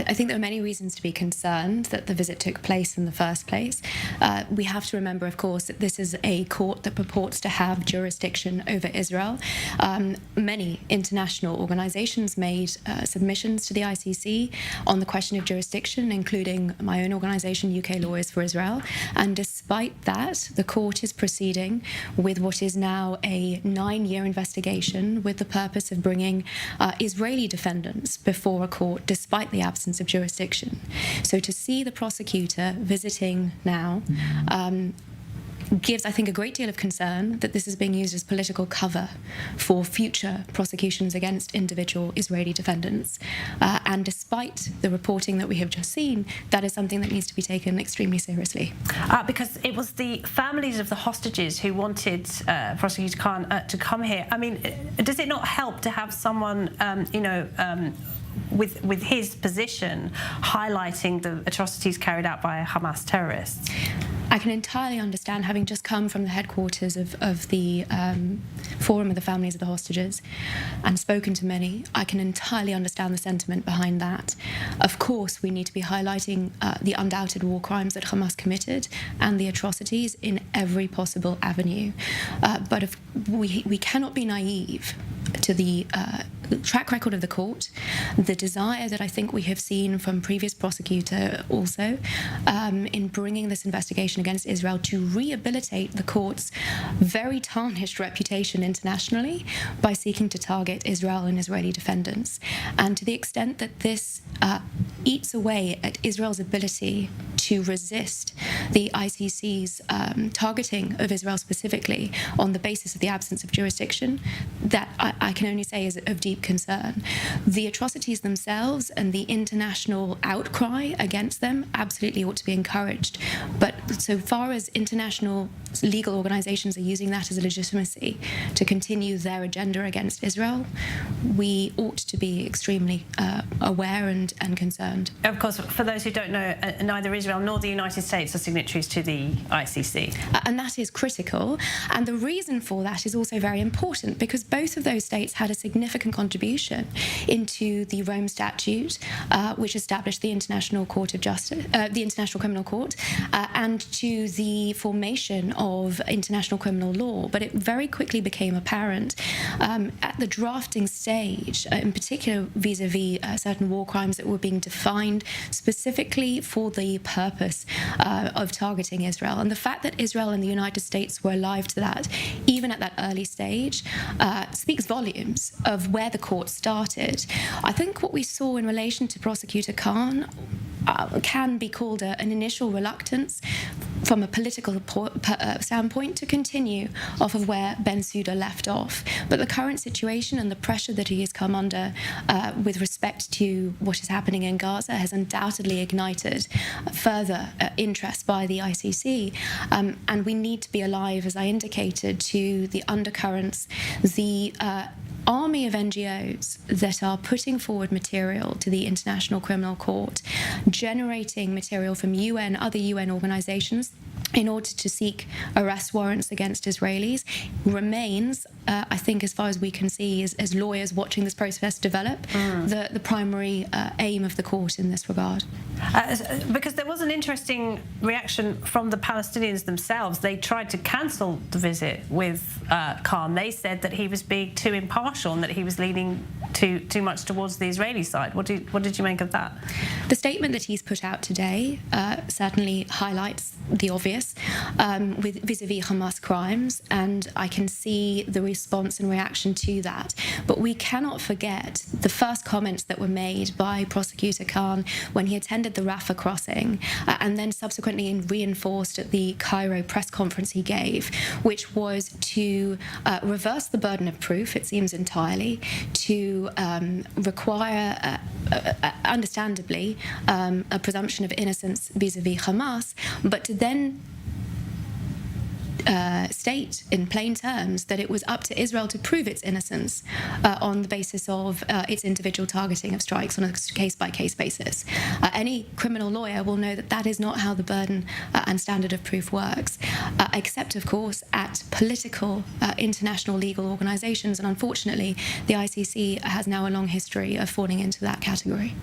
I think there are many reasons to be concerned that the visit took place in the first place. We have to remember, of course, that this is a court that purports to have jurisdiction over Israel. Many international organizations made submissions to the ICC on the question of jurisdiction, including my own organization, UK Lawyers for Israel. And despite that, the court is proceeding with what is now a 9-year investigation with the purpose of bringing Israeli defendants before a court, despite the absence of jurisdiction. So to see the prosecutor visiting now gives, I think, a great deal of concern that this is being used as political cover for future prosecutions against individual Israeli defendants. And despite the reporting that we have just seen, that is something that needs to be taken extremely seriously. Because it was the families of the hostages who wanted Prosecutor Khan to come here. I mean, does it not help to have someone, with his position highlighting the atrocities carried out by Hamas terrorists? I can entirely understand, having just come from the headquarters of the Forum of the Families of the Hostages and spoken to many, I can entirely understand the sentiment behind that. Of course, we need to be highlighting the undoubted war crimes that Hamas committed and the atrocities in every possible avenue. But we cannot be naive to the track record of the court, the desire that I think we have seen from previous prosecutor also in bringing this investigation against Israel to rehabilitate the court's very tarnished reputation internationally by seeking to target Israel and Israeli defendants. And to the extent that this eats away at Israel's ability to resist the ICC's targeting of Israel specifically on the basis of the absence of jurisdiction, that I can only say is of deep concern. The atrocities themselves and the international outcry against them absolutely ought to be encouraged. But so far as international legal organizations are using that as a legitimacy to continue their agenda against Israel, we ought to be extremely aware and concerned. Of course, for those who don't know, neither Israel nor the United States are signatories to the ICC. And that is critical. And the reason for that is also very important, because both of those states had a significant contribution into the Rome Statute, which established the International Court of Justice, the International Criminal Court, and to the formation of international criminal law. But it very quickly became apparent at the drafting stage, in particular vis-a-vis certain war crimes that were being defined specifically for the purpose of targeting Israel. And the fact that Israel and the United States were alive to that, even at that early stage, speaks volumes of where the court started. I think what we saw in relation to Prosecutor Khan can be called an initial reluctance from a political standpoint to continue off of where Bensouda left off. But the current situation and the pressure that he has come under with respect to what is happening in Gaza has undoubtedly ignited further interest by the ICC. And we need to be alive, as I indicated, to the undercurrents, the army of NGOs that are putting forward material to the International Criminal Court, generating material from UN, other UN organizations, in order to seek arrest warrants against Israelis, remains, I think, as far as we can see, as lawyers watching this process develop, the primary aim of the court in this regard. Because there was an interesting reaction from the Palestinians themselves. They tried to cancel the visit with Khan. They said that he was being too impartial and that he was leaning too much towards the Israeli side. What did you make of that? The statement that he's put out today certainly highlights the obvious with vis-a-vis Hamas crimes, and I can see the response and reaction to that. But we cannot forget the first comments that were made by Prosecutor Khan when he attended the Rafah crossing, and then subsequently reinforced at the Cairo press conference he gave, which was to reverse the burden of proof, it seems entirely, to require, understandably, a presumption of innocence vis-a-vis Hamas, but to then state in plain terms that it was up to Israel to prove its innocence on the basis of its individual targeting of strikes on a case-by-case basis. Any criminal lawyer will know that that is not how the burden and standard of proof works, except, of course, at political international legal organizations. And unfortunately, the ICC has now a long history of falling into that category.